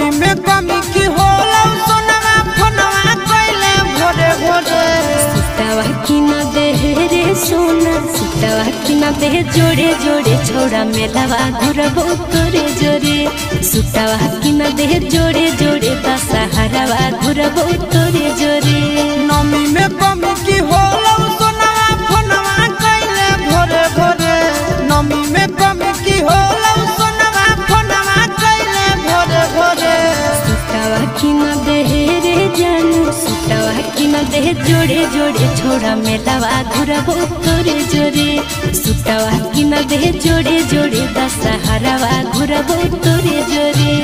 नमी में कमी की होला सोनवा फोनवा कइले भोरे भोरे सुतावा की न दे रे सोना सुतावा की न दे जोड़े जोड़े छोड़ा मेलावा घुरबो तोरे जोरे सुतावा की न दे जोड़े जोड़े दशहरावा घुरबो तोरे जोरे नमी में कमी की होला सोनवा फोनवा कइले भोरे भोरे नमी में कमी की होला सोनवा फोनवा कइले भोरे भोरे सुतावा की न दे रे जानू सुतावा की न दे जोड़े जोड़े छोड़ा मेलावा घुरबो तोरे जोरे सुतावा की न दे जोड़े जोड़े दशहरावा घुरबो तोरे जोरे।